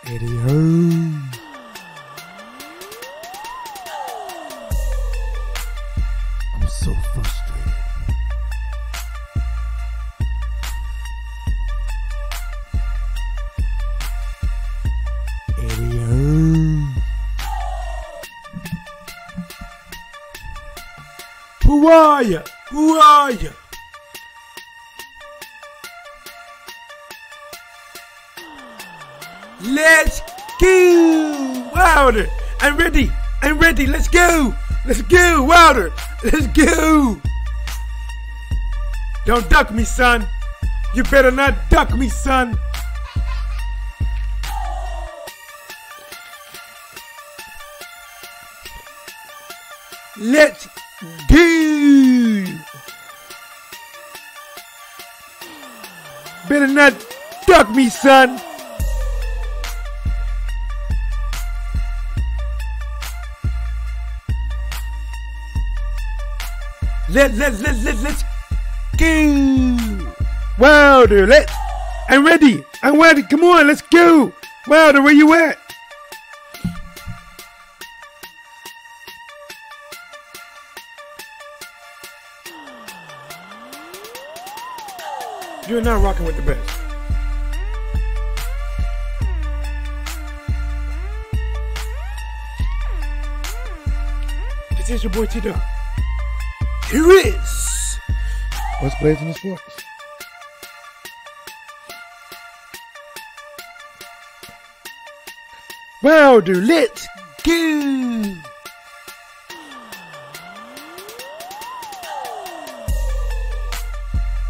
Eddie Hearn. I'm so frustrated. Eddie Hearn. Who are ya? Who are ya? Let's go, Wilder. I'm ready. I'm ready. Let's go. Let's go, Wilder. Let's go. Don't duck me, son. You better not duck me, son. Let's go. Better not duck me, son. Let's go. Wilder, I'm ready. I'm ready. Come on, let's go. Wilder, where you at? You're not rocking with the best. This is your boy T-Dog. Here is what's blazing the sports. Wilder, let's go.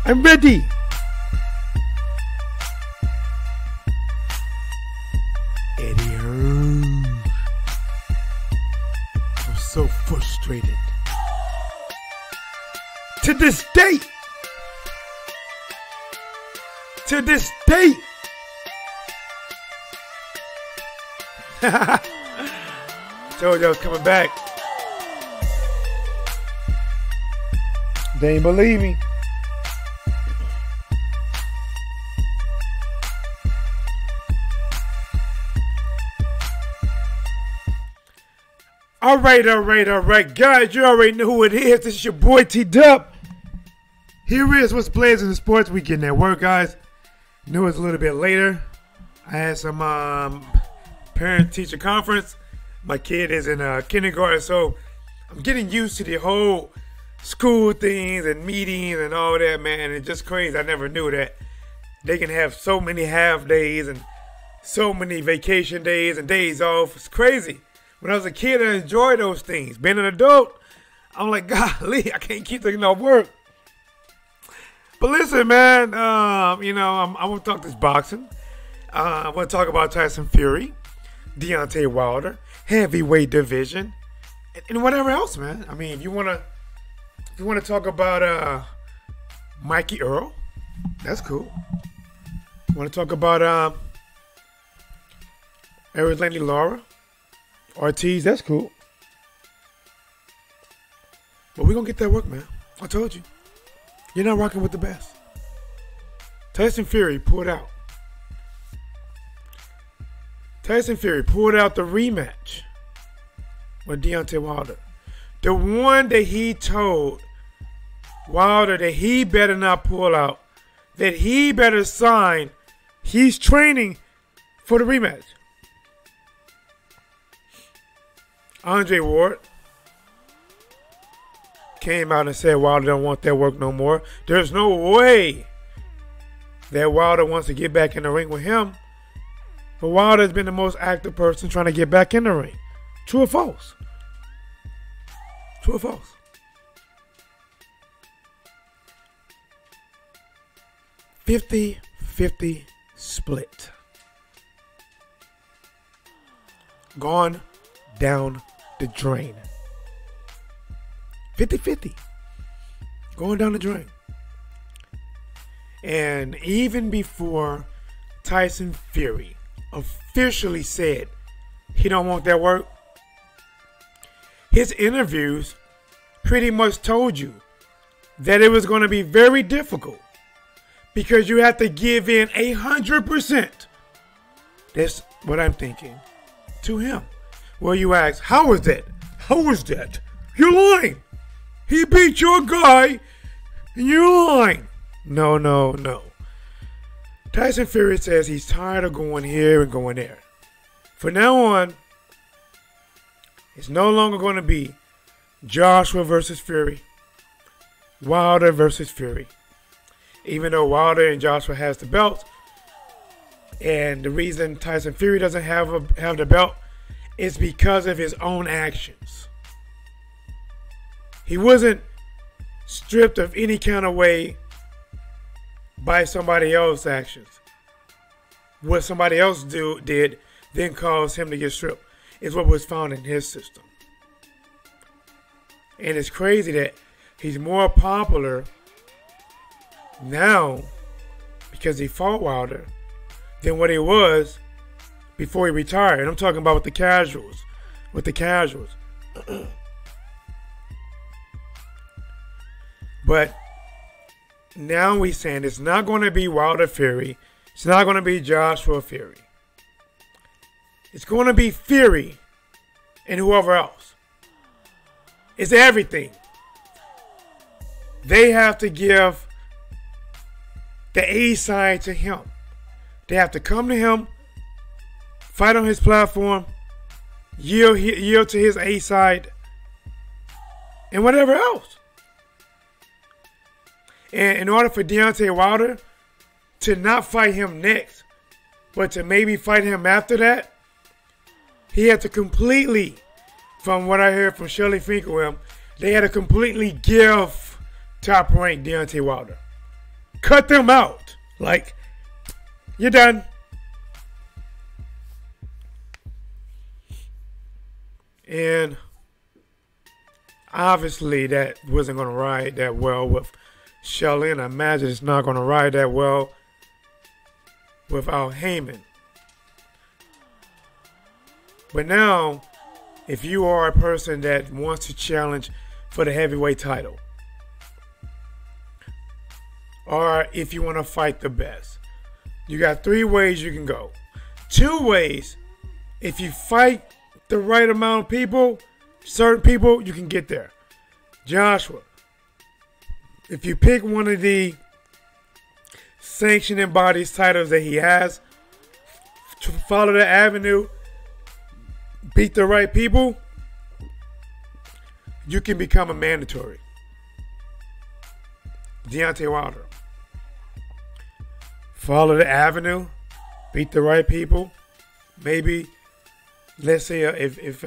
I'm ready. Eddie Hearn. I'm so frustrated. To this day. To this day. Told you I was coming back. They ain't believe me. All right, guys. You already know who it is. This is your boy T-Dub. Here is what's blazing the sports weekend at work, guys. Knew it was a little bit later. I had some parent-teacher conference. My kid is in kindergarten, so I'm getting used to the whole school things and meetings and all that, man. It's just crazy. I never knew that they can have so many half days and so many vacation days and days off. It's crazy. When I was a kid, I enjoyed those things. Being an adult, I'm like, golly, I can't keep taking off work. But listen, man, I want to talk this boxing. I want to talk about Tyson Fury, Deontay Wilder, heavyweight division, and whatever else, man. I mean, if you want to talk about Mikey Earl, that's cool. Want to talk about Eric Laney Laura, Ortiz, that's cool. But we're going to get that work, man. I told you. You're not rocking with the best. Tyson Fury pulled out. Tyson Fury pulled out the rematch with Deontay Wilder. The one that he told Wilder that he better not pull out, that he better sign. He's training for the rematch. Andre Ward came out and said Wilder don't want that work no more. There's no way that Wilder wants to get back in the ring with him. But Wilder's been the most active person trying to get back in the ring. True or false? True or false? $50-50 split. Gone down the drain. 50-50. Going down the drain. And even before Tyson Fury officially said he don't want that work, his interviews pretty much told you that it was going to be very difficult because you have to give in 100%. That's what I'm thinking to him. Well, you ask, how was that? How was that? You're lying. He beat your guy, and you're lying. No, no, no. Tyson Fury says he's tired of going here and going there. From now on, it's no longer going to be Joshua versus Fury, Wilder versus Fury. Even though Wilder and Joshua has the belt, and the reason Tyson Fury doesn't have the belt is because of his own actions. He wasn't stripped of any kind of way by somebody else's actions. What somebody else did then caused him to get stripped is what was found in his system. And it's crazy that he's more popular now because he fought Wilder than what he was before he retired. And I'm talking about with the casuals. But now we're saying it's not going to be Wilder Fury. It's not going to be Joshua Fury. It's going to be Fury and whoever else. It's everything. They have to give the A side to him. They have to come to him, fight on his platform, yield to his A side, and whatever else. And in order for Deontay Wilder to not fight him next, but to maybe fight him after that, he had to completely, from what I heard from Shirley Finkelwim, they had to completely give top-ranked Deontay Wilder. Cut them out. Like, you're done. And obviously that wasn't going to ride that well with Shelley, and I imagine it's not going to ride that well without Heyman. But now, if you are a person that wants to challenge for the heavyweight title, or if you want to fight the best, you got 3 ways you can go. 2 ways, if you fight the right amount of people, certain people, you can get there. Joshua, if you pick one of the sanctioning bodies titles that he has, follow the avenue, beat the right people, you can become a mandatory. Deontay Wilder. Follow the avenue, beat the right people. Maybe, let's say if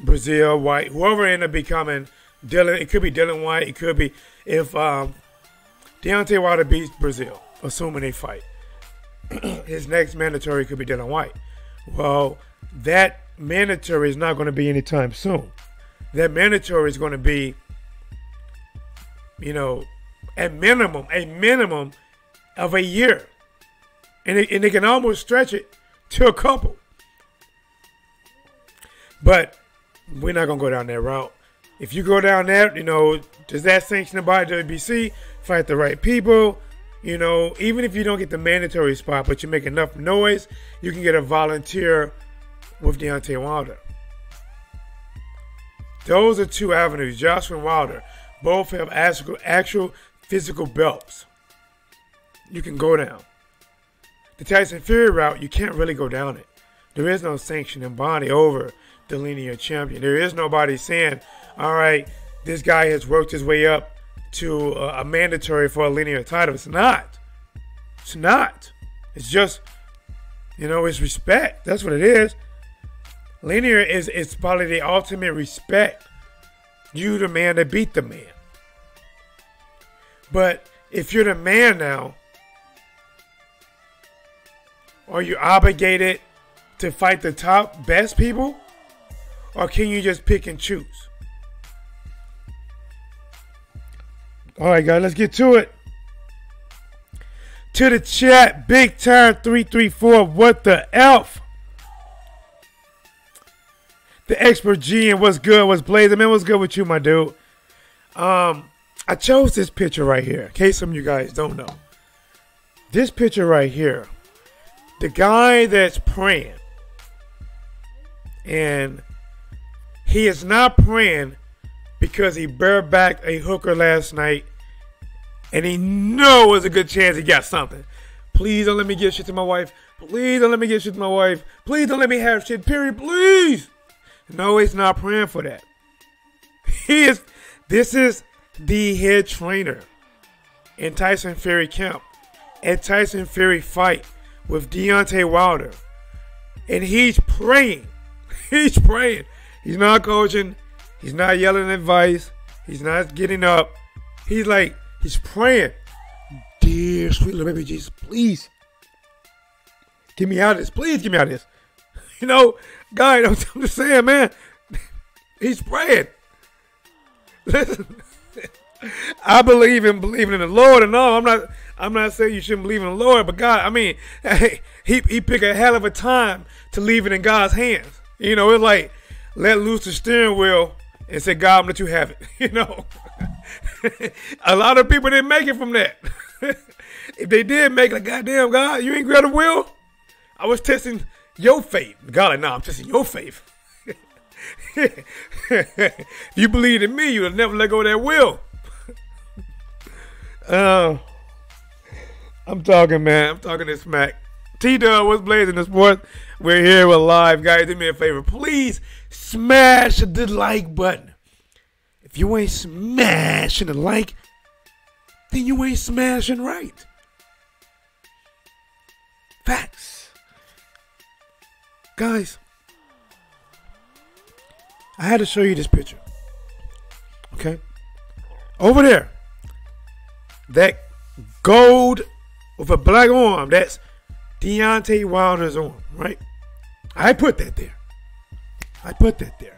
Brazil, White, whoever ended up becoming Dylan, it could be Dylan White, it could be if Deontay Wilder beats Brazil, assuming they fight. His next mandatory could be Dylan White. Well, that mandatory is not going to be anytime soon. That mandatory is going to be, a minimum of a year. And they can almost stretch it to a couple. But we're not going to go down that route. If you go down that, does that sanction by WBC? Fight the right people. Even if you don't get the mandatory spot, but you make enough noise, you can get a volunteer with Deontay Wilder. Those are 2 avenues. Joshua and Wilder both have actual physical belts you can go down. The Tyson Fury route, you can't really go down it. There is no sanctioning body over the linear champion. There is nobody saying, all right, this guy has worked his way up to a mandatory for a linear title. It's not. It's not. It's just, it's respect. That's what it is. Linear is probably the ultimate respect. You the man that beat the man. But if you're the man now, are you obligated to fight the top best people? Or can you just pick and choose? All right, guys, let's get to it. To the chat, Big Time 334, what the F? The expert G, and what's good? What's blazing? Man, what's good with you, my dude? I chose this picture right here, in case some of you guys don't know. This picture right here, The guy that's praying, and he is not praying because he barebacked a hooker last night and he knows there's a good chance he got something. Please don't let me give shit to my wife. Please don't let me give shit to my wife. Please don't let me have shit, period. Please. No, he's not praying for that. This is the head trainer in Tyson Fury camp at Tyson Fury fight with Deontay Wilder. And he's praying. He's praying. He's not coaching. He's not yelling advice. He's not getting up. He's praying. Dear sweet little baby Jesus, please get me out of this. Please get me out of this. You know, guys, I'm just saying, man. He's praying. Listen, I believe in believing in the Lord, and no, I'm not saying you shouldn't believe in the Lord, but God, I mean, he picked a hell of a time to leave it in God's hands. You know, it's like let loose the steering wheel and say, God, I'm gonna let you have it. You know, a lot of people didn't make it from that. If they did make it, like, goddamn, God, you ain't got a will. I was testing your faith. God, like, nah, I'm testing your faith. You believe in me, you'll never let go of that will. I'm talking, man. I'm talking this smack. T-Dub, what's blazing the sports? We're here, we're live, guys. Do me a favor. Please smash the like button. If you ain't smashing the like, then you ain't smashing right. Facts. Guys, I had to show you this picture. Okay? Over there, that gold with a black arm, that's Deontay Wilder's arm, right? I put that there. I put that there.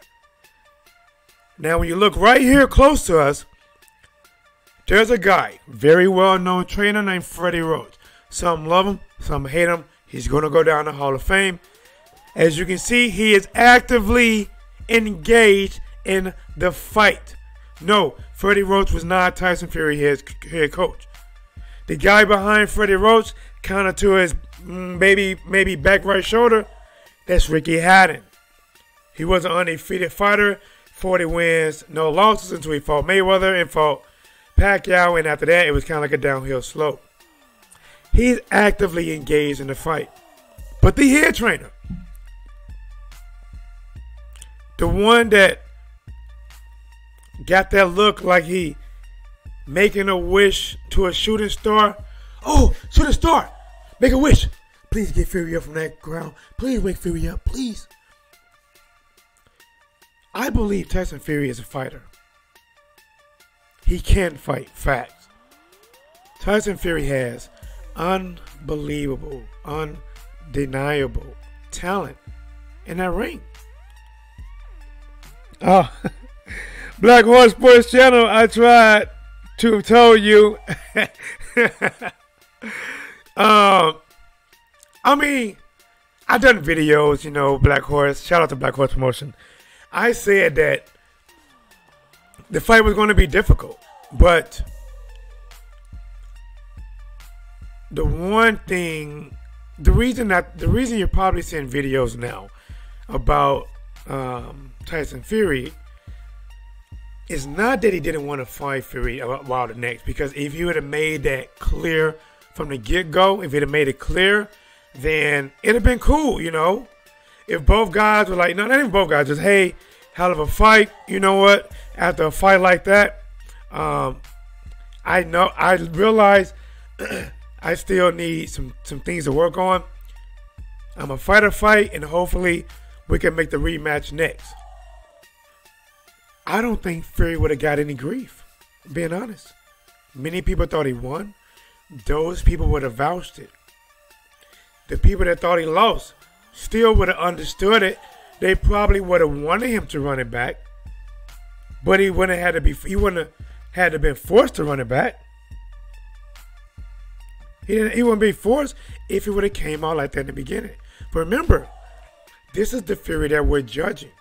Now, when you look right here close to us, there's a guy, very well-known trainer named Freddie Roach. Some love him, some hate him. He's going to go down the Hall of Fame. As you can see, he is actively engaged in the fight. No, Freddie Roach was not Tyson Fury head coach. The guy behind Freddie Roach, kind of to his maybe back right shoulder, that's Ricky Hatton. He was an undefeated fighter, 40 wins, no losses until he fought Mayweather and fought Pacquiao, and after that, it was kind of like a downhill slope. He's actively engaged in the fight. But the head trainer, the one that got that look like he making a wish to a shooting star. Oh, shooting star, make a wish. Please get Fury up from that ground. Please wake Fury up, please. I believe Tyson Fury is a fighter. He can fight, facts. Tyson Fury has unbelievable, undeniable talent in that ring. Oh, Black Horse Sports Channel, I tried to have told you. I mean, I've done videos, you know, Black Horse. Shout out to Black Horse Promotion. I said that the fight was going to be difficult, but the one thing, the reason you're probably seeing videos now about Tyson Fury is not that he didn't want to fight Fury Wilder next, because if he would have made that clear from the get-go, if he'd have made it clear, then it'd have been cool, you know. If both guys were like, no, not even both guys, just, hey, hell of a fight, you know what, after a fight like that, I realize I still need some things to work on. I'm a fight, and hopefully we can make the rematch next. I don't think Fury would have got any grief, being honest. Many people thought he won. Those people would have vouched it. The people that thought he lost still would have understood it. They probably would have wanted him to run it back, but he wouldn't have had to been forced to run it back. He wouldn't be forced if he would have came out like that in the beginning. But remember, this is the Fury that we're judging.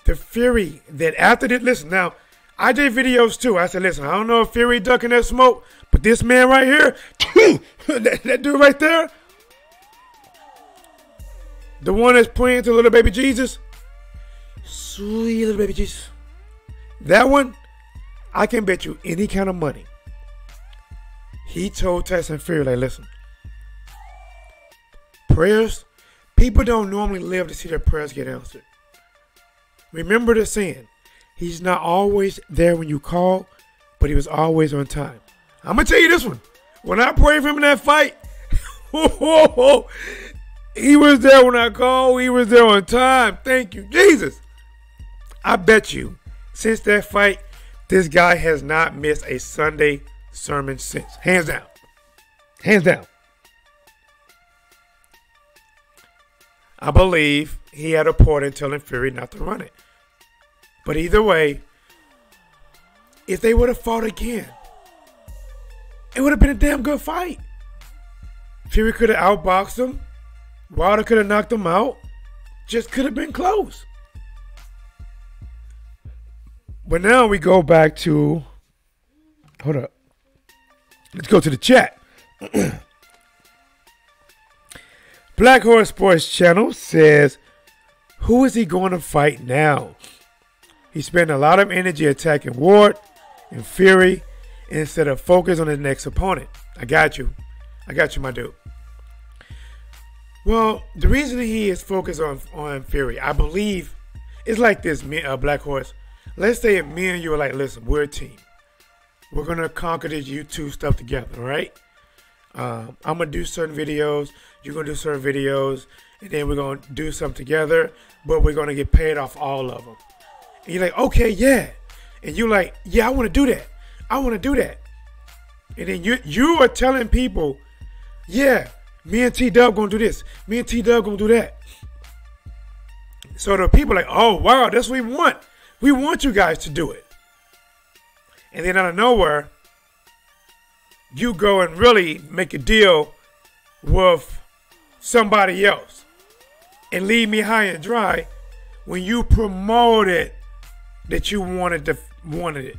The Fury that after this, listen, now, I did videos too. I said, listen, I don't know if Fury ducking that smoke, but this man right here, that dude right there, The one that's praying to little baby Jesus. Sweet little baby Jesus. That one, I can bet you any kind of money. He told Tyson Fury, like, listen, prayers, people don't normally live to see their prayers get answered. Remember the saying, he's not always there when you call, but he was always on time. I'm going to tell you this one. When I prayed for him in that fight, he was there when I called. He was there on time. Thank you, Jesus. I bet you, since that fight, this guy has not missed a Sunday sermon since. Hands down. Hands down. I believe he had a part in telling Fury not to run it. But either way, if they would have fought again, it would have been a damn good fight. Fury could have outboxed him. Wilder could have knocked him out. Just could have been close. But now we go back to, hold up. Let's go to the chat. Black Horse Sports Channel says, who is he going to fight now? He spent a lot of energy attacking Ward and Fury instead of focus on his next opponent. I got you. I got you, my dude. Well, the reason he is focused on Fury, I believe, it's like this, Black Horse. Let's say if me and you are like, listen, we're a team. We're going to conquer this YouTube stuff together, all right? I'm going to do certain videos. You're going to do certain videos. And then we're going to do something together. But we're going to get paid off all of them. And you're like, okay, yeah. And you're like, yeah, I want to do that. I want to do that. And then you are telling people, yeah, me and T-Dub going to do this. Me and T-Dub going to do that. So the people are like, oh, wow, that's what we want. We want you guys to do it. And then out of nowhere, you go and really make a deal with somebody else and leave me high and dry when you promoted that you wanted it.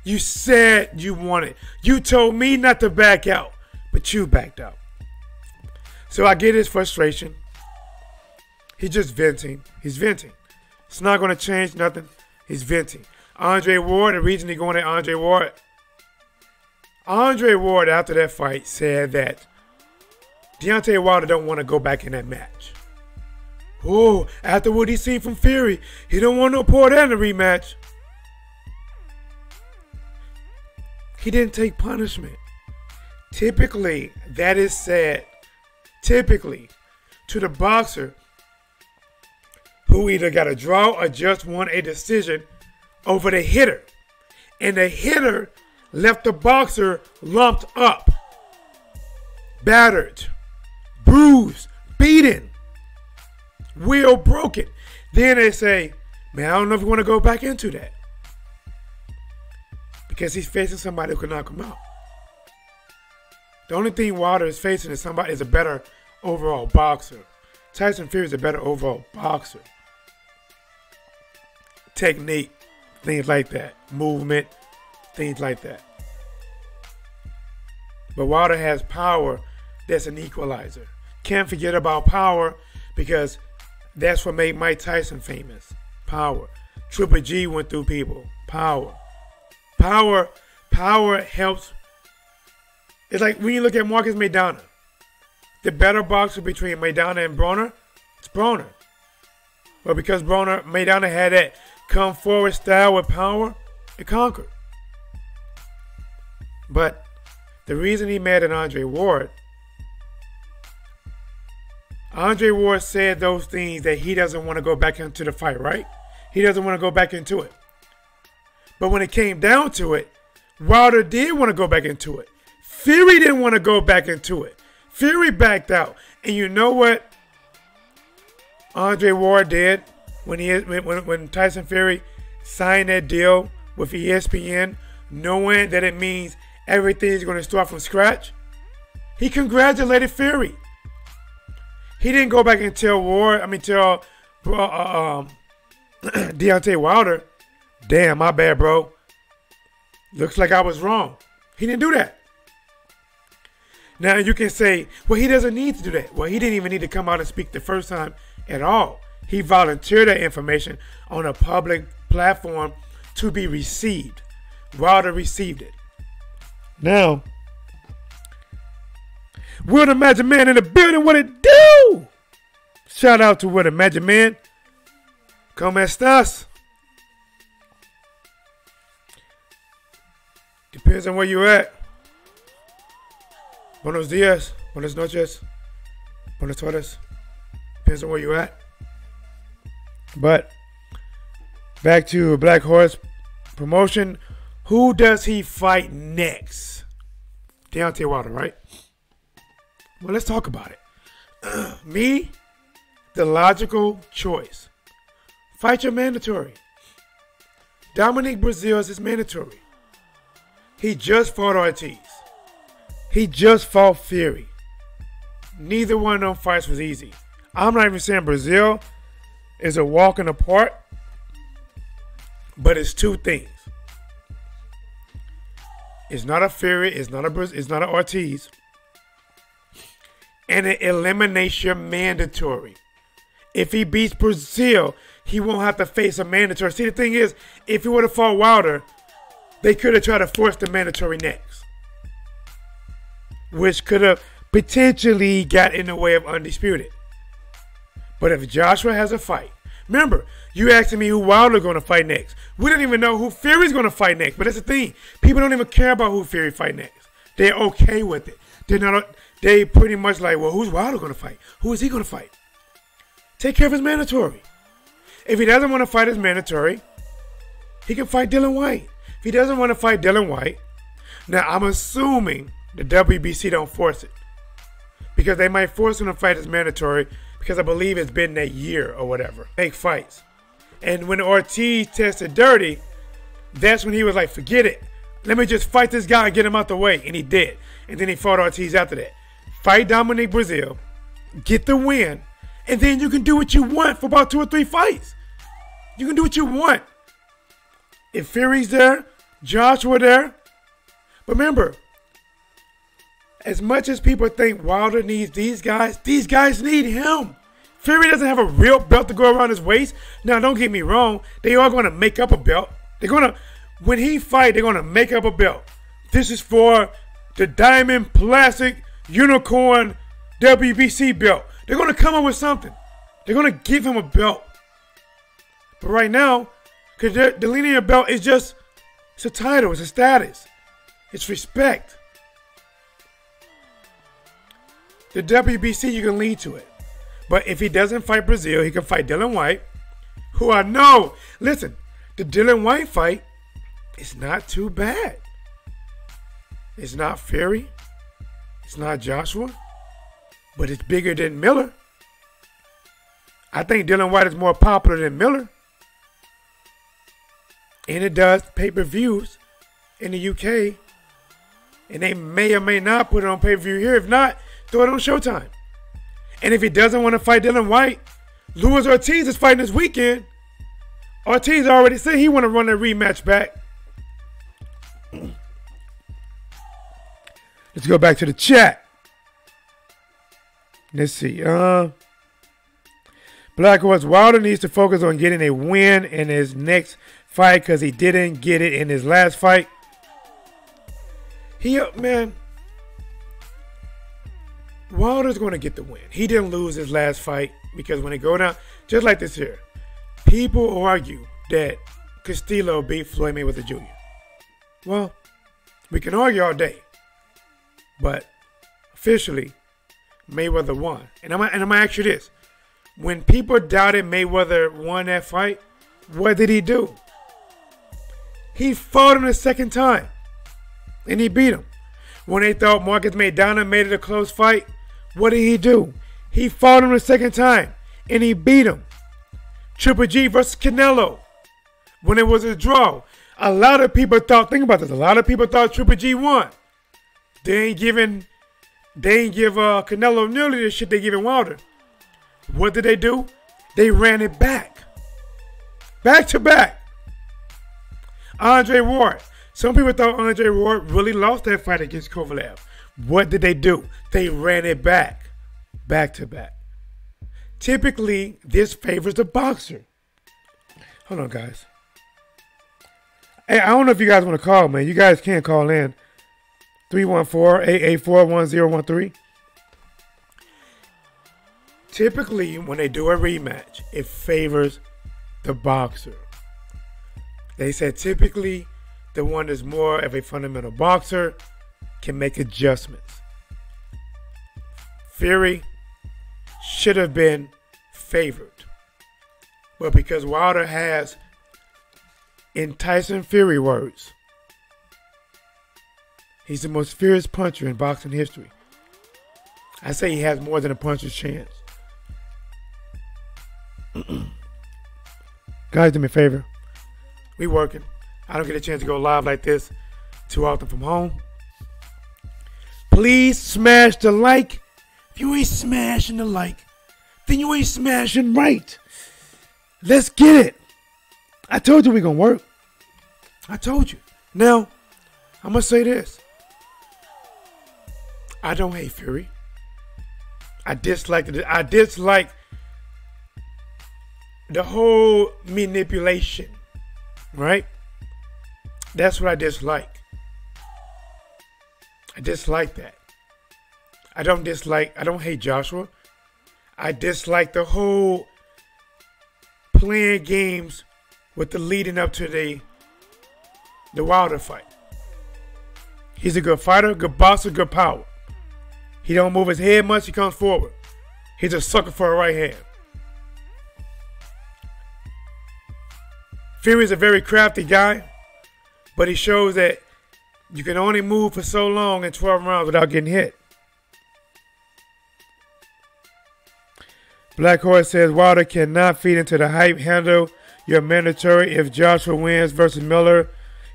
You said you wanted it. You told me not to back out, but you backed out. So I get his frustration. He's just venting. He's venting. It's not going to change nothing. He's venting. Andre Ward, the reason he's going at Andre Ward after that fight said that Deontay Wilder don't want to go back in that match. Oh, after what he seen from Fury, he don't want no part in the rematch. He didn't take punishment. Typically, that is said, typically, to the boxer who either got a draw or just won a decision over the hitter. And the hitter left the boxer lumped up, battered, bruised, beaten, will broken. Then they say, man, I don't know if you want to go back into that. Because he's facing somebody who can knock him out. The only thing Wilder is facing is somebody is a better overall boxer. Tyson Fury is a better overall boxer. Technique, things like that. Movement, things like that. But Wilder has power that's an equalizer. Can't forget about power because that's what made Mike Tyson famous. Power. Triple G went through people. Power. Power helps. It's like when you look at Marcus Maidana. The better boxer between Maidana and Broner, it's Broner. But because Maidana had that come forward style with power, it conquered. But the reason he mad at Andre Ward said those things that he doesn't want to go back into the fight, right? He doesn't want to go back into it. But when it came down to it, Wilder did want to go back into it. Fury didn't want to go back into it. Fury backed out. And you know what Andre Ward did when Tyson Fury signed that deal with ESPN, knowing that it means everything's going to start from scratch? He congratulated Fury. He didn't go back and tell Deontay Wilder, damn, my bad, bro. Looks like I was wrong. He didn't do that. Now you can say, well, he doesn't need to do that. Well, he didn't even need to come out and speak the first time at all. He volunteered that information on a public platform to be received. Wilder received it. Now, Will the Magic Man in the building, what it do? Shout out to Will the Magic Man. ¿Cómo estás? Depends on where you at. Buenos días, buenas noches, buenas tardes. Depends on where you at. But back to Black Horse promotion. Who does he fight next? Deontay Wilder, right? Well, let's talk about it. Me, the logical choice. Fight your mandatory. Dominic Breazeale is mandatory. He just fought Ortiz. He just fought Fury. Neither one of them fights was easy. I'm not even saying Breazeale is a walk in the park, but it's two things. It's not a Fury, it's not an Ortiz, and it eliminates your mandatory. If he beats Breazeale, he won't have to face a mandatory. See, the thing is, if he would have fought Wilder, they could have tried to force the mandatory next, which could have potentially got in the way of Undisputed. But if Joshua has a fight, remember, you asking me who Wilder going to fight next. We don't even know who Fury's going to fight next. But that's the thing. People don't even care about who Fury fight next. They're okay with it. They pretty much like, well, who's Wilder going to fight? Who is he going to fight? Take care of his mandatory. If he doesn't want to fight his mandatory, he can fight Dillian Whyte. If he doesn't want to fight Dillian Whyte, now I'm assuming the WBC don't force it, because they might force him to fight his mandatory, because I believe it's been a year or whatever. Make fights. And when Ortiz tested dirty, that's when he was like, forget it. Let me just fight this guy and get him out the way. And he did. And then he fought Ortiz after that. Fight Dominic Breazeale, get the win, and then you can do what you want for about 2 or 3 fights. You can do what you want. If Fury's there, Joshua there. But remember, as much as people think Wilder needs these guys need him. Fury doesn't have a real belt to go around his waist. Now, don't get me wrong. They are going to make up a belt. When he fight, they're going to make up a belt. This is for the Diamond Plastic Unicorn WBC belt. They're going to come up with something. They're going to give him a belt. But right now, because the linear belt is just, it's a title, it's a status. It's respect. The WBC, you can lead to it. But if he doesn't fight Breazeale, he can fight Dillian Whyte, who I know. Listen, the Dillian Whyte fight is not too bad. It's not Fury. It's not Joshua. But it's bigger than Miller. I think Dillian Whyte is more popular than Miller. And it does pay-per-views in the UK. And they may or may not put it on pay-per-view here. If not, throw it on Showtime. And if he doesn't want to fight Dillian Whyte, Luis Ortiz is fighting this weekend. Ortiz already said he want to run a rematch back. Let's go back to the chat. Let's see. Black Horse, Wilder needs to focus on getting a win in his next fight because he didn't get it in his last fight. Wilder's going to get the win. He didn't lose his last fight because when it go down, just like this here, people argue that Castillo beat Floyd Mayweather Jr. Well, we can argue all day, but officially, Mayweather won. And I'm gonna ask you this: when people doubted Mayweather won that fight, what did he do? He fought him the second time, and he beat him. When they thought Marcus Maidana made it a close fight, what did he do? He fought him the second time, and he beat him. Triple G versus Canelo, when it was a draw, a lot of people thought, think about this, a lot of people thought Triple G won. They ain't give Canelo nearly the shit they giving Wilder. What did they do? They ran it back. Back to back. Andre Ward. Some people thought Andre Ward really lost that fight against Kovalev. What did they do? They ran it back. Back to back. typically this favors the boxer. Hold on, guys. Hey, I don't know if you guys want to call, man. You guys can call in. 314-884-1013. Typically, when they do a rematch, it favors the boxer. They said typically the one that's more of a fundamental boxer can make adjustments. Fury should have been favored. But because Wilder has, in Tyson Fury words, he's the most fierce puncher in boxing history. I say he has more than a puncher's chance. Guys, do me a favor. We working. I don't get a chance to go live like this too often from home. Please smash the like. If you ain't smashing the like, then you ain't smashing right. Let's get it. I told you we gonna work. I told you. Now, I'm gonna say this. I don't hate Fury. I dislike the whole manipulation, right? That's what I dislike. I dislike that. I don't hate Joshua. I dislike the whole playing games with the leading up to the Wilder fight. He's a good fighter, good boxer, good power. He don't move his head much, he comes forward. He's a sucker for a right hand. Fury is a very crafty guy, but he shows that you can only move for so long in 12 rounds without getting hit. Black Horse says Wilder cannot feed into the hype. Handle your mandatory. If Joshua wins versus Miller,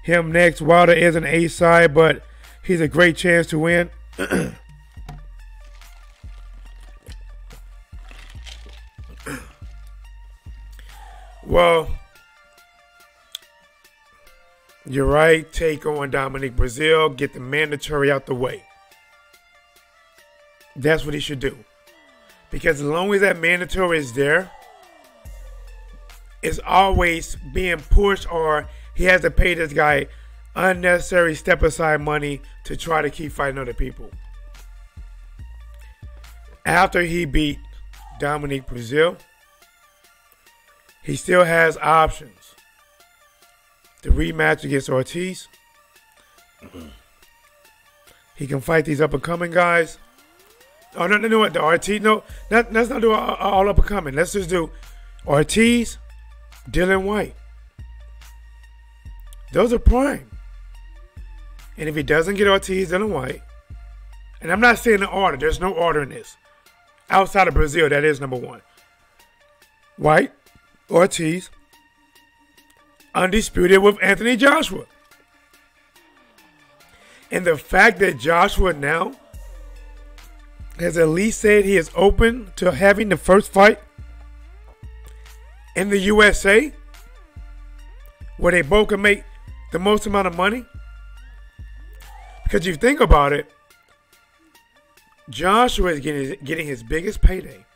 him next. Wilder is an A side, but he's a great chance to win. Well, you're right. Take on Dominic Brazil. Get the mandatory out the way. That's what he should do. Because as long as that mandatory is there, it's always being pushed, or he has to pay this guy unnecessary step-aside money to try to keep fighting other people. After he beat Dominic Brazil, he still has options. The rematch against Ortiz. He can fight these up-and-coming guys. Oh, no, what? The Ortiz? No, let's not do all up-and-coming. Let's just do Ortiz, Dylan White. Those are prime. And if he doesn't get Ortiz, Dylan White, and I'm not saying the order. There's no order in this. Outside of Brazil, that is number one. White, Ortiz, undisputed with Anthony Joshua. And the fact that Joshua now has at least said he is open to having the first fight in the USA, where they both can make the most amount of money. Because you think about it, Joshua is getting his biggest payday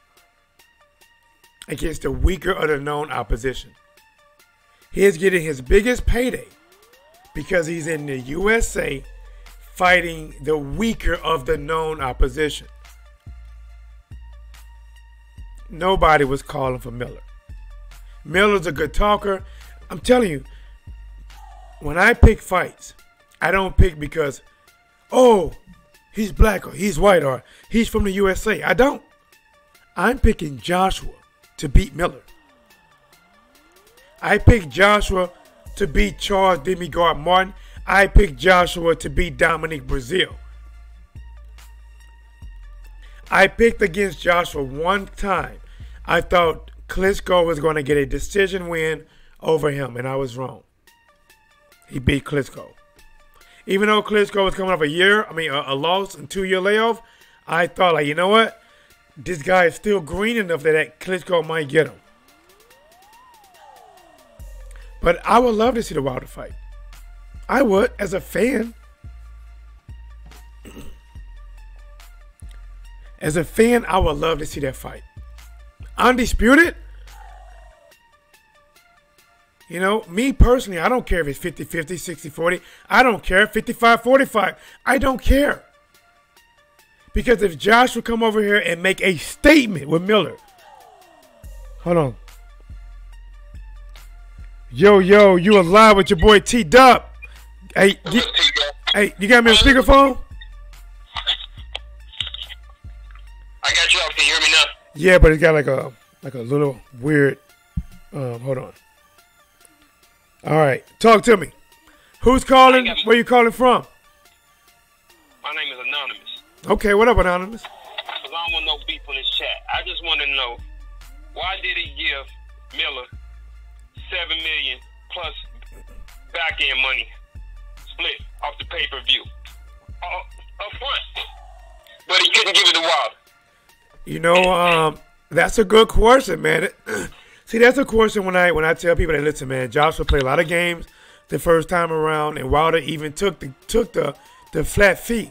against the weaker of the known opposition. He is getting his biggest payday because he's in the USA fighting the weaker of the known opposition. Nobody was calling for Miller. Miller's a good talker. I'm telling you, when I pick fights, I don't pick because, oh, he's black or he's white or he's from the USA. I don't. I'm picking Joshua to beat Miller. I picked Joshua to beat Charles Demigod Martin. I picked Joshua to beat Dominic Brazil. I picked against Joshua one time. I thought Klitschko was going to get a decision win over him, and I was wrong. He beat Klitschko. Even though Klitschko was coming off a loss and 2-year layoff, I thought, like, you know what? This guy is still green enough that Klitschko might get him. But I would love to see the Wilder fight. I would, as a fan. As a fan, I would love to see that fight. undisputed. You know, me personally, I don't care if it's 50-50, 60-40. I don't care. 55-45. I don't care. Because if Josh would come over here and make a statement with Miller. Hold on. Yo, you alive with your boy T-Dub. Hey, you got me on speakerphone? I got you up. Can you hear me now? Yeah, but it's got like a little weird. Hold on. All right, talk to me. Who's calling? Where you calling from? My name is Anonymous. Okay, what up, Anonymous? Because I don't want no beef on this chat. I just want to know, why did he give Miller $7 million plus back end money split off the pay-per-view up front, but he couldn't give it to Wilder? You know, that's a good question, man. See, that's a question when I tell people that, listen, man, Joshua played a lot of games the first time around, and Wilder even took the flat fee,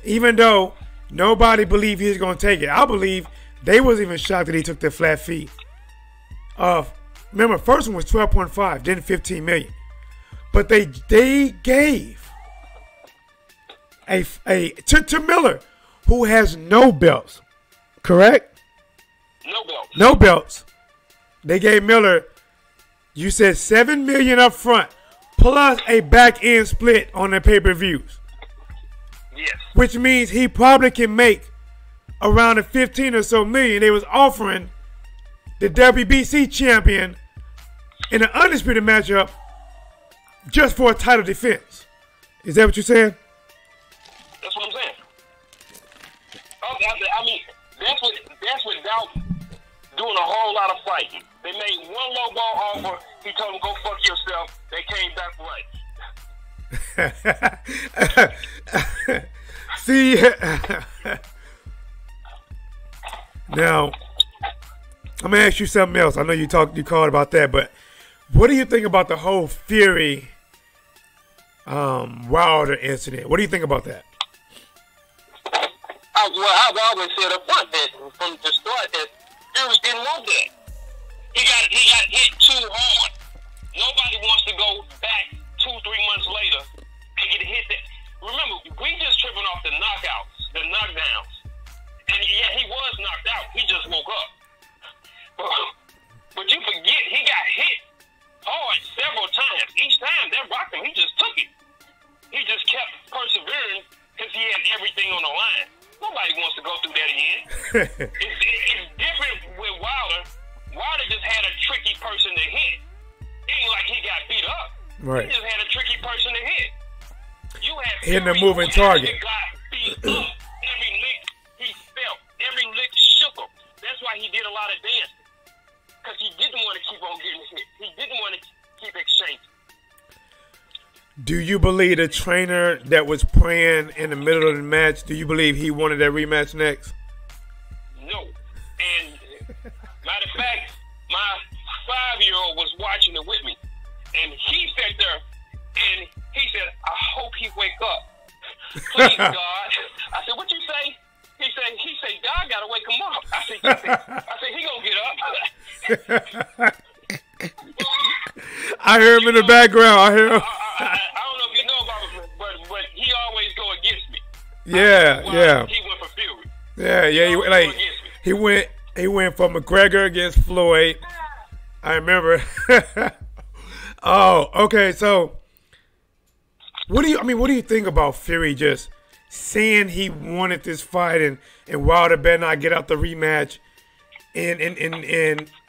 even though nobody believed he was going to take it. I believe they was even shocked that he took the flat fee. Remember, first one was 12.5, then 15 million, but they gave to Miller, who has no belts, correct? No belts. No belts. They gave Miller, you said $7 million up front, plus a back end split on the pay-per-views. Yes. Which means he probably can make around the 15 or so million they was offering the WBC champion in an undisputed matchup just for a title defense. Is that what you're saying? That's what I'm saying. I mean, that's without doing a whole lot of fighting. They made one low ball offer. He told them, go fuck yourself. They came back right. See, now, I'm going to ask you something else. I know you called about that, but what do you think about the whole Fury Wilder incident? What do you think about that? I've always said up front that from the start that Fury didn't want that. He got hit too hard. Nobody wants to go back 2-3 months later and get hit. Remember, we just tripping off the knockouts, the knockdowns. And yeah, he was knocked out. He just woke up. But you forget, he got hit hard several times. Each time that rocked him, he just took it. He just kept persevering because he had everything on the line. Nobody wants to go through that again. It's different with Wilder. Wilder just had a tricky person to hit. It ain't like he got beat up. Right. He just had a tricky person to hit. You had hitting a moving target. Got beat up. Every lick he felt. Every lick shook him. That's why he did a lot of dancing. Because he didn't want to keep on getting hit. He didn't want to keep exchanging. Do you believe the trainer that was praying in the middle of the match, do you believe he wanted that rematch next? No. And matter of fact, my 5-year-old was watching it with me. And he sat there and he said, I hope he wake up. Please, God. I said, what you say? He said, God gotta wake him up. I said, he gonna get up. I hear him in the background. I hear him. I don't know if you know about it, but he always go against me. Yeah. He went for Fury. Yeah. He went for McGregor against Floyd. I remember. Oh, okay. So, what do you think about Fury just saying he wanted this fight and Wilder better not get out the rematch, and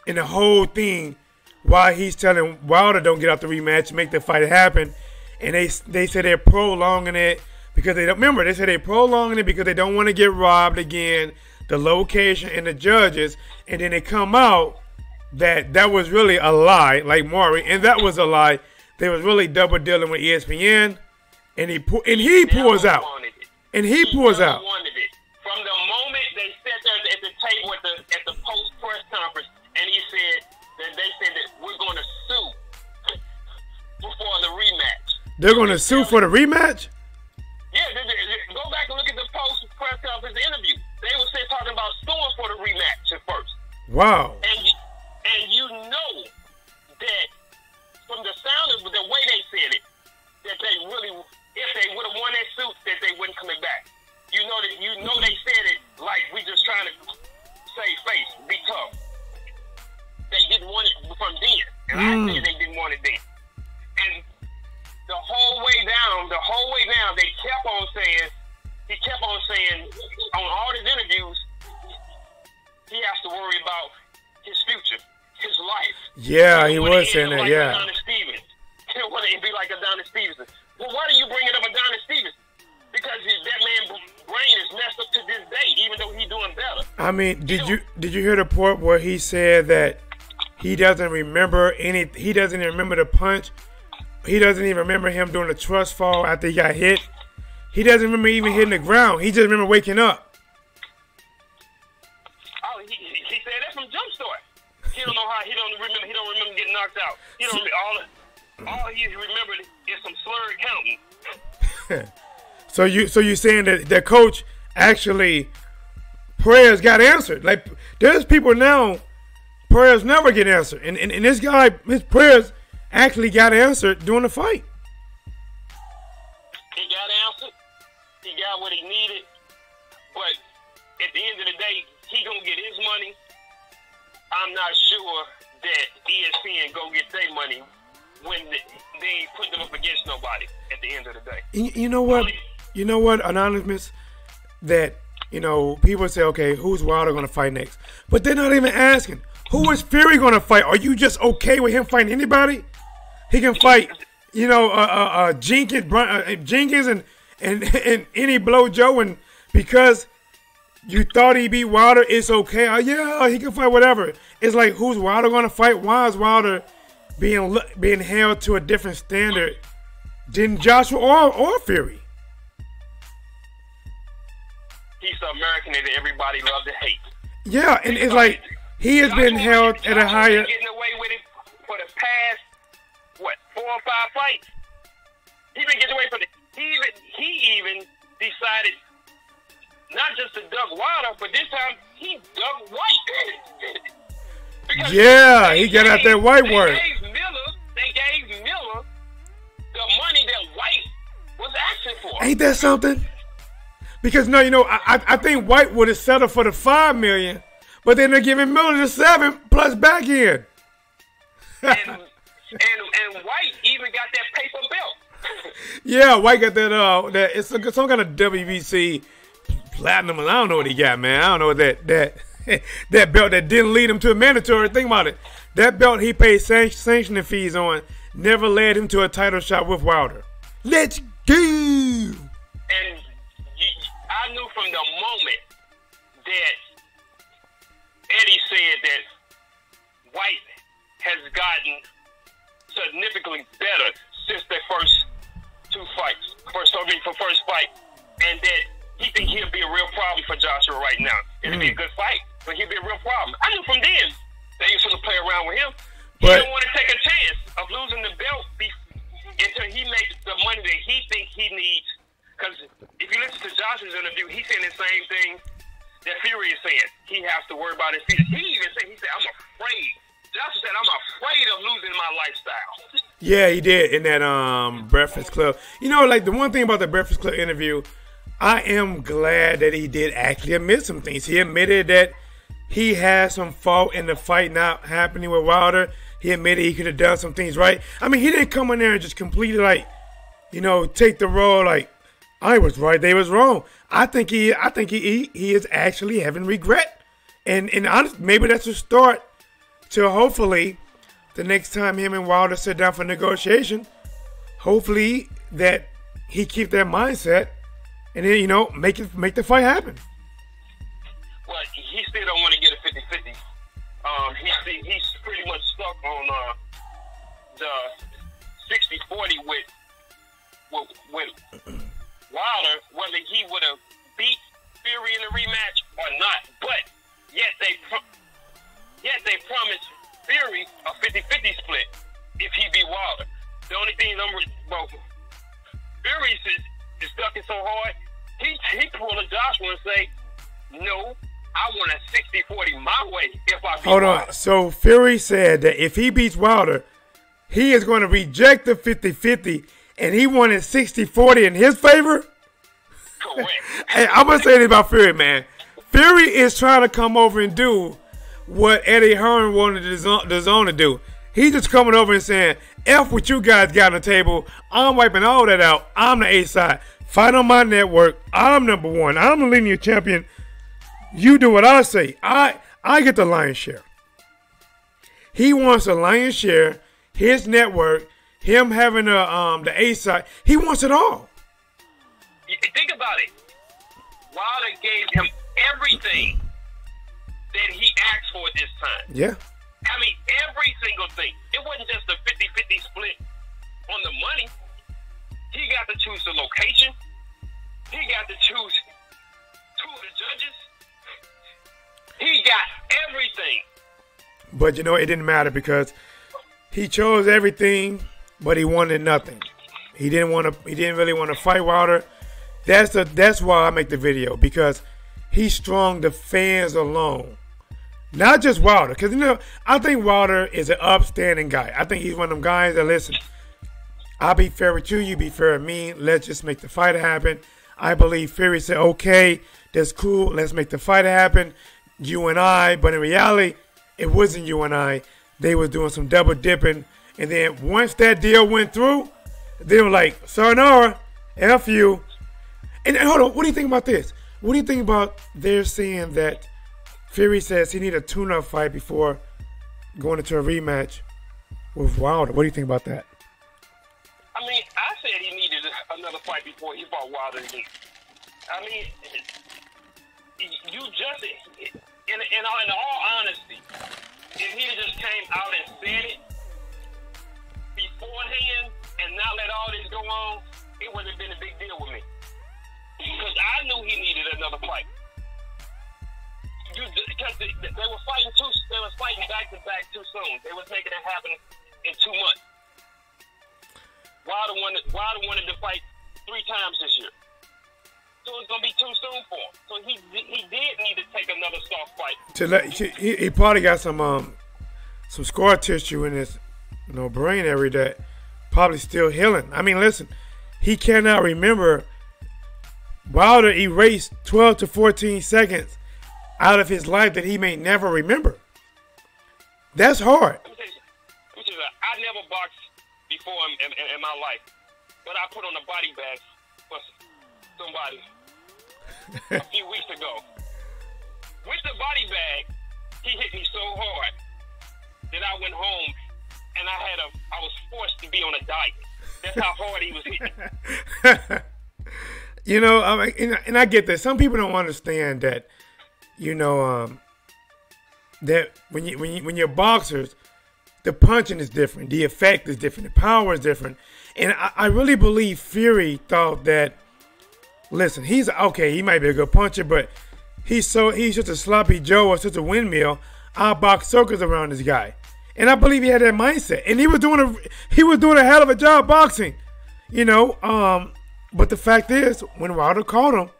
the whole thing, why he's telling Wilder don't get out the rematch, make the fight happen, and they say they're prolonging it because they don't remember. They say they're prolonging it because they don't want to get robbed again, the location and the judges, and then they come out that was really a lie, like Maury, and that was a lie. They was really double dealing with ESPN, and he pulls out. And he pulls out. Wanted it. From the moment they sat there at the table at the post press conference, and he said that they said that we're going to sue before the rematch. They're going to sue for the rematch? Yeah, go back and look at the post press conference interview. They were talking about suing for the rematch at first. Wow. And you know that from the sound of the way they said it, that they really, if they would have won that suit, that they wouldn't coming back. You know they said it like we just trying to save face, be tough. They didn't want it from then, and I said they didn't want it then. And the whole way down, they kept on saying, he kept on saying on all his interviews, he has to worry about his future, his life. Yeah, he was saying that, yeah. Adonis Stevens. He didn't want to be like Adonis Stevenson. Well, why do you bring it up Adonis Stevens? Because that man's brain is messed up to this day, even though he's doing better. I mean, did you hear the part where he said that he doesn't remember he doesn't even remember the punch? He doesn't even remember him doing the trust fall after he got hit. He doesn't remember even hitting the ground. He just remember waking up. Oh, he said that from Jump Start. He don't know how. He don't remember getting knocked out. He don't all he remembered is some slurred counting. So you saying that the coach actually prayers got answered? Like there's people now prayers never get answered, and this guy, his prayers actually got answered during the fight. He got answered. He got what he needed. But at the end of the day, he gonna get his money. I'm not sure that ESPN go get their money when they put them up against nobody at the end of the day. You know what? You know what, Anonymous? That, people say, okay, who's Wilder going to fight next? But they're not even asking, who is Fury going to fight? Are you just okay with him fighting anybody? He can fight, Jenkins and any blow Joe, and because you thought he beat Wilder, it's okay. Yeah, he can fight whatever. It's like, who's Wilder going to fight? Why is Wilder being held to a different standard than Joshua or Fury? He's the American that everybody loves to hate. Yeah, and it's like he has been held at a higher. Getting away with it for the past 4 or 5 fights. He's been getting away from it. He even decided not just to duck Wilder, but this time he ducked White. Yeah, he got out that White word. They gave Miller the money that White was asking for. Ain't that something? Because I think White would have settled for the $5 million, but then they're giving Miller the $7 plus back end. and White even got that paper belt. Yeah, White got that it's some kind of WBC platinum. I don't know what he got, man. I don't know what that belt that didn't lead him to a mandatory. Think about it. That belt he paid sanctioning fees on never led him to a title shot with Wilder. Let's go. And I knew from the moment that Eddie said that White has gotten significantly better since their first 2 fights, first fight, and that he think he'll be a real problem for Joshua right now. It'll be a good fight, but he'll be a real problem. I knew from then they used to play around with him. He didn't want to take a chance of losing the belt until he makes the money that he thinks he needs. Because if you listen to Joshua's interview, he's saying the same thing that Fury is saying. He has to worry about his future. He even said, I'm afraid. Joshua said, I'm afraid of losing my lifestyle. Yeah, he did in that Breakfast Club. Like the one thing about the Breakfast Club interview, I am glad that he did actually admit some things. He admitted that he had some fault in the fight not happening with Wilder. He admitted he could have done some things right. I mean, he didn't come in there and just completely take the role like, I was right, they was wrong. I think he is actually having regret, and honestly, maybe that's a start to hopefully the next time him and Wilder sit down for negotiation. Hopefully that he keep that mindset, and then make the fight happen. Well, he still don't want to get a 50-50. He's pretty much stuck on the 60-40 with Wilder, whether he would have beat Fury in the rematch or not. But yet they promised Fury a 50-50 split if he beat Wilder. The only thing Fury is stuck in so hard, he pulled a Joshua and say, no, I want a 60-40 my way if I beat Hold on. Wilder. So Fury said that if he beats Wilder, he is going to reject the 50-50, and he wanted 60-40 in his favor? Correct. Hey, I'm going to say this about Fury, man. Fury is trying to come over and do what Eddie Hearn wanted the zone to do. He's just coming over and saying, F what you guys got on the table. I'm wiping all that out. I'm the A side. Fight on my network. I'm number one. I'm the linear champion. You do what I say. I get the lion's share. He wants the lion's share, his network, him having the A side. He wants it all. Think about it. Wilder gave him everything that he asked for this time. Yeah. I mean, every single thing. It wasn't just a 50-50 split on the money. He got to choose the location. He got to choose two of the judges. He got everything. But, you know, it didn't matter because he chose everything, but he wanted nothing. He didn't really want to fight Wilder. That's why I make the video, because he strung the fans along. Not just Wilder, because, you know, I think Wilder is an upstanding guy. I think he's one of them guys that, listen, I'll be fair with you, you be fair with me. Let's just make the fight happen. I believe Fury said, okay, that's cool. Let's make the fight happen. You and I. But in reality, it wasn't you and I. They was doing some double dipping. And then once that deal went through, they were like, sayonara, F you. And hold on, what do you think about this? What do you think about they're saying that Fury says he needed a tune-up fight before going into a rematch with Wilder? What do you think about that? I mean, I said he needed another fight before he fought Wilder again. I mean, you just, in all honesty, if he just came out and said it beforehand and not let all this go on, it wouldn't have been a big deal with me. Because I knew he needed another fight. Because they were fighting back to back too soon. They was making it happen in 2 months. Wilder wanted to fight 3 times this year. So it's gonna be too soon for him. So he did need to take another soft fight. He probably got some scar tissue in his brain area that probably still healing. I mean, listen, he cannot remember. Wilder erased 12 to 14 seconds out of his life that he may never remember. That's hard. Let me tell you, I never boxed before in my life, but I put on a body bag for somebody a few weeks ago. With the body bag, he hit me so hard that I went home and I was forced to be on a diet. That's how hard he was hitting. You know, and I get that. Some people don't understand that. That when you're boxers, the punching is different, the effect is different, the power is different, and I really believe Fury thought that. Listen, he's okay. He might be a good puncher, but he's just a sloppy Joe or such a windmill. I'll box circles around this guy, and I believe he had that mindset, and he was doing a hell of a job boxing, But the fact is, when Wilder caught him,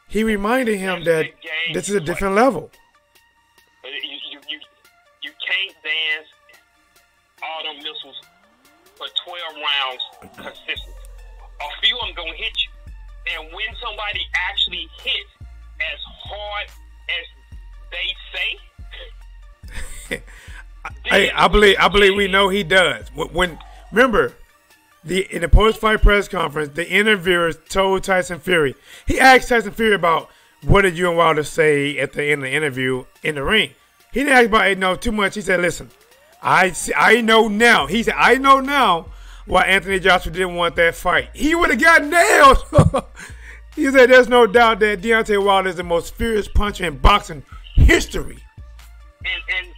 he reminded him that this is a different level. You can't dance all them missiles for 12 rounds consistent. A few of them gonna hit you, and when somebody actually hits as hard as they say, I believe we know he does. Remember. In the post-fight press conference, the interviewers told Tyson Fury. He asked Tyson Fury about what did you and Wilder say at the end of the interview in the ring. He didn't ask about too much. He said, "Listen, I know now." He said, "I know now why Anthony Joshua didn't want that fight. He would have got nailed." He said, "There's no doubt that Deontay Wilder is the most furious puncher in boxing history." And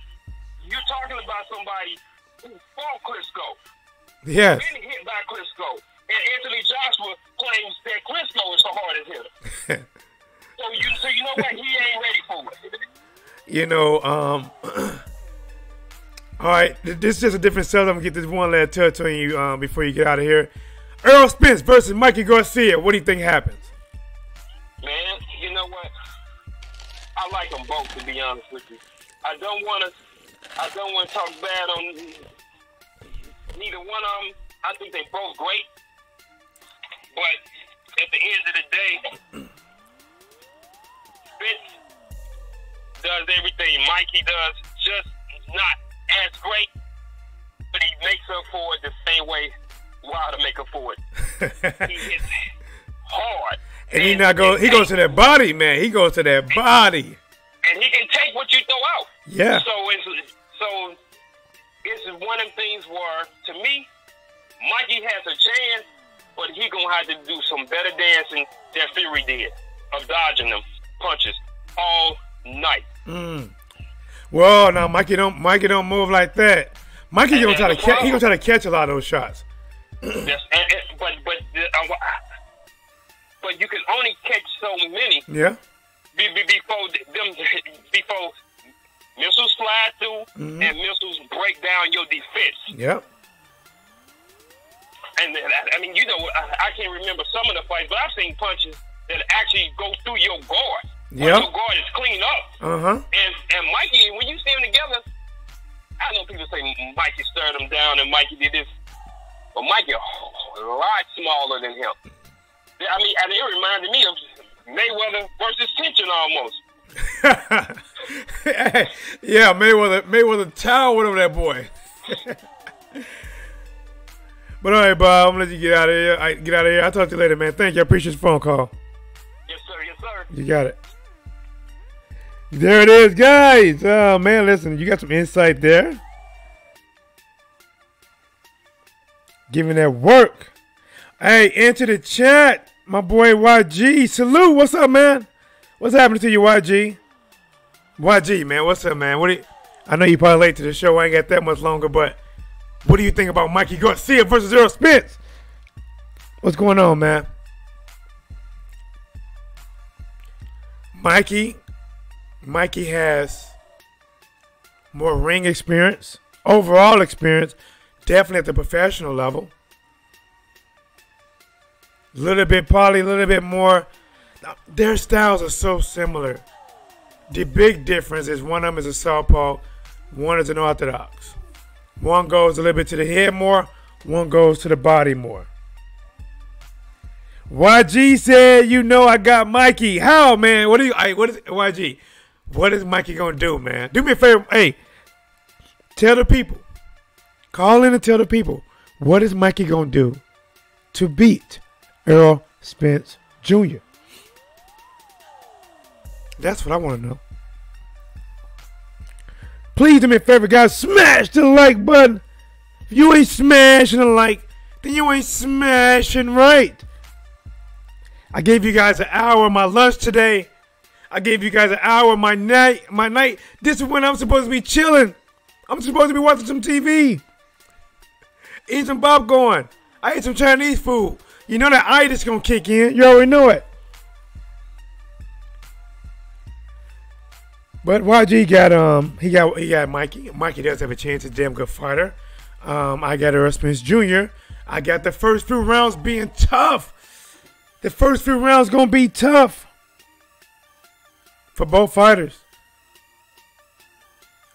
you're talking about somebody who fought Klitschko. Yes. Been hit by Klitschko. And Anthony Joshua claims that Klitschko is the hardest hitter. so you know what? He ain't ready for it. All right. This is just a different setup. I'm going to get this one last touch on you before you get out of here. Errol Spence versus Mikey Garcia. What do you think happens? Man, you know what? I like them both, to be honest with you. I don't want to talk bad on neither one of them. I think they both great. But at the end of the day, Spence does everything Mikey does, just not as great. But he makes up for it the same way Wilder make up for it. He hits hard. And he goes to that body, man. He goes to that body. And he can take what you throw out. Yeah. So it's one of them things where, to me, Mikey has a chance, but he gonna have to do some better dancing than Fury did of dodging them punches all night. Well, now Mikey don't move like that. Mikey gonna try to catch a lot of those shots. Yes, but you can only catch so many. Yeah. Before missiles fly through and missiles break down your defense. Yep. And I mean, I can't remember some of the fights, but I've seen punches that actually go through your guard. Yep. Your guard is cleaned up. And Mikey, when you see them together, I know people say Mikey stirred him down and Mikey did this, but Mikey a lot smaller than him. I mean, and it reminded me of Mayweather versus Tension almost. Yeah, Mayweather towered over that boy. But all right, Bob, I'm gonna let you get out of here. I'll talk to you later, man. Thank you. I appreciate your phone call. Yes, sir. Yes, sir. You got it. There it is, guys. Oh man, listen, you got some insight there. Giving that work. Hey, enter the chat, my boy YG. Salute. What's up, man? What's happening to you, YG? YG, man. What's up, man? I know you probably late to the show. I ain't got that much longer, but what do you think about Mikey Garcia versus Errol Spence? What's going on, man? Mikey has more ring experience, overall experience, definitely at the professional level. A little bit poly, a little bit more. Their styles are so similar. The big difference is one of them is a southpaw, one is an orthodox. One goes a little bit to the head more, one goes to the body more. YG said, I got Mikey. How, man? What is YG? What is Mikey gonna do, man? Do me a favor. Hey, tell the people. Call in and tell the people. What is Mikey gonna do to beat Errol Spence Jr.? That's what I want to know. Please do me a favor, guys. Smash the like button. If you ain't smashing the like, then you ain't smashing right. I gave you guys an hour of my lunch today. I gave you guys an hour of my night. This is when I'm supposed to be chilling. I'm supposed to be watching some TV. Eating some popcorn. I ate some Chinese food. You know that itis gonna kick in. You already know it. But YG got Mikey. Mikey does have a chance. He's a damn good fighter. I got Errol Spence Jr. I got the first few rounds being tough. The first few rounds gonna be tough for both fighters.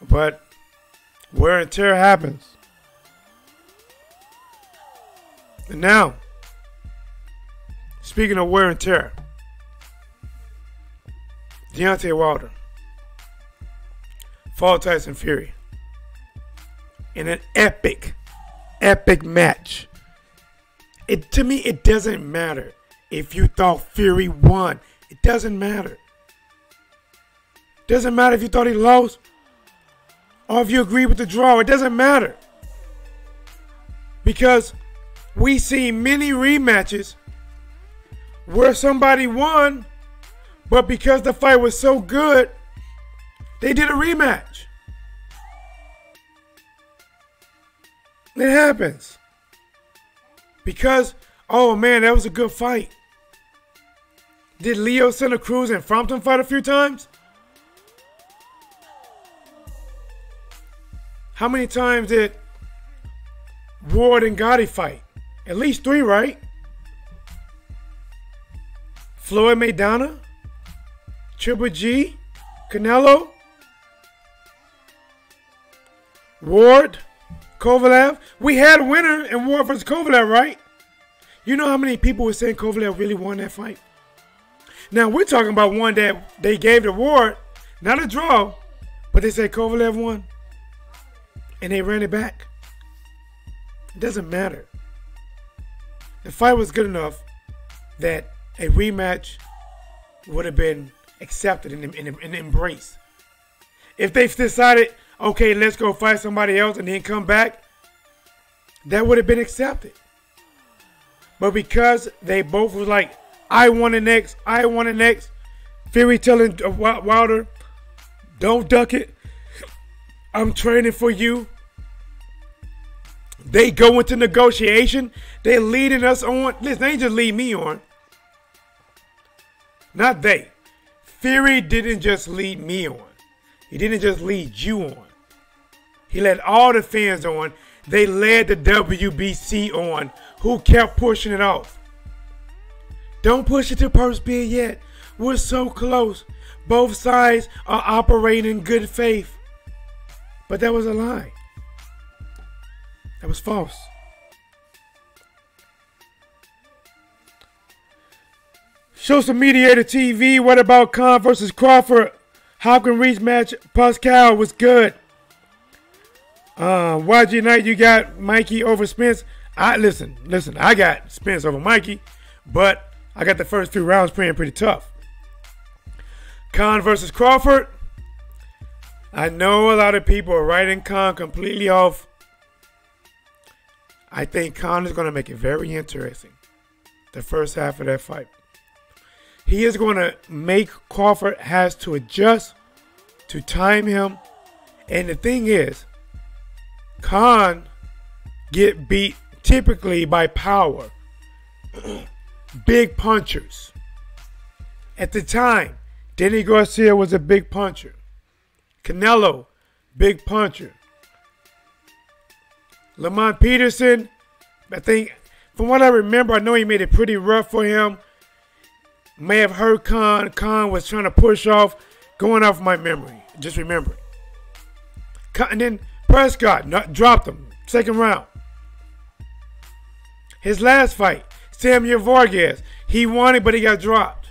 But wear and tear happens. And now, speaking of wear and tear, Deontay Wilder fought Tyson Fury in an epic match. To me, it doesn't matter if you thought Fury won. It doesn't matter. Doesn't matter if you thought he lost or if you agree with the draw. It doesn't matter. Because we see many rematches where somebody won, but because the fight was so good, they did a rematch. It happens. Because, oh man, that was a good fight. Did Leo Santa Cruz and Frampton fight a few times? How many times did Ward and Gotti fight? At least 3, right? Floyd Maidana? Triple G? Canelo, Ward, Kovalev. We had a winner in Ward versus Kovalev, right? You know how many people were saying Kovalev really won that fight? Now, we're talking about one that they gave to Ward, not a draw, but they said Kovalev won, and they ran it back. It doesn't matter. The fight was good enough that a rematch would have been accepted and embraced. If they decided, okay, let's go fight somebody else and then come back, that would have been accepted. But because they both was like, I want it next, I want it next, Fury telling Wilder, don't duck it, I'm training for you. They go into negotiation. They're leading us on. Listen, they ain't just lead me on. Not they. Fury didn't just lead me on. He didn't just lead you on. He led all the fans on. They led the WBC on, who kept pushing it off. Don't push it to purse bid yet. We're so close. Both sides are operating in good faith. But that was a lie. That was false. Show some mediator TV. What about Khan versus Crawford? Hopkins rematch. Pascal was good. YG Knight, you got Mikey over Spence. Listen. I got Spence over Mikey, but I got the first 3 rounds playing pretty tough. Khan versus Crawford. I know a lot of people are writing Khan completely off. I think Khan is going to make it very interesting, the first half of that fight. He is going to make Crawford has to adjust to time him. And the thing is, Khan get beat typically by power. Big punchers. At the time, Danny Garcia was a big puncher. Canelo, big puncher. Lamont Peterson, I think, from what I remember, I know he made it pretty rough for him. May have hurt Khan. Khan was trying to push off, going off my memory. Just remember. And then Prescott dropped him, second round. His last fight, Samuel Vargas, he won it, but he got dropped.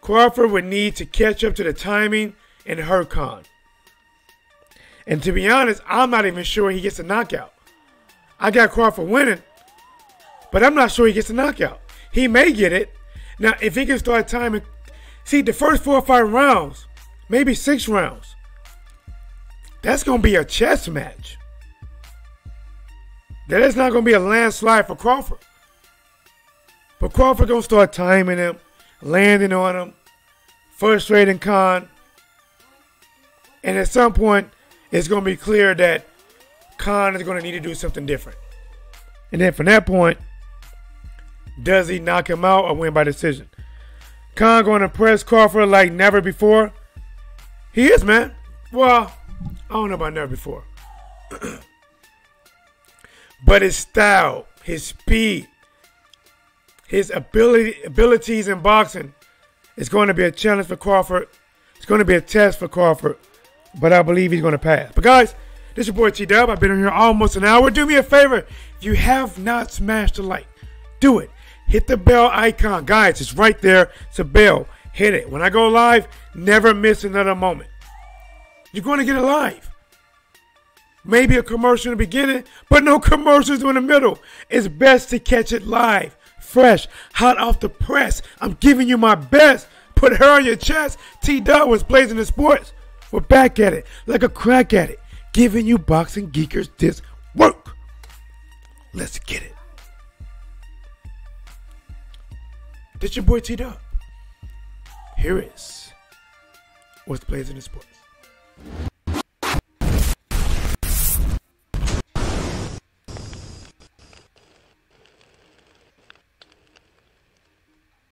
Crawford would need to catch up to the timing and hurt Khan. And to be honest, I'm not even sure he gets a knockout. I got Crawford winning, but I'm not sure he gets a knockout. He may get it. Now, if he can start timing, see, the first 4 or 5 rounds, maybe 6 rounds, that's going to be a chess match. That is not going to be a landslide for Crawford. But Crawford going to start timing him, landing on him, frustrating Khan. And at some point, it's going to be clear that Khan is going to need to do something different. And then from that point, does he knock him out or win by decision? Khan going to press Crawford like never before? He is, man. Well, I don't know about never before. But his style, his speed, his abilities in boxing is going to be a challenge for Crawford. It's going to be a test for Crawford. But I believe he's going to pass. But guys, this is your boy T-Dub. I've been on here almost an hour. Do me a favor. If you have not smashed the like, do it. Hit the bell icon. Guys, it's right there. It's a bell. Hit it. When I go live, never miss another moment. You're going to get it live. Maybe a commercial in the beginning, but no commercials in the middle. It's best to catch it live, fresh, hot off the press. I'm giving you my best. Put her on your chest. T-Dub was blazing the sports. We're back at it, like a crack at it, giving you boxing geekers this work. Let's get it. This your boy T-Dub. Here is what's blazing the sports.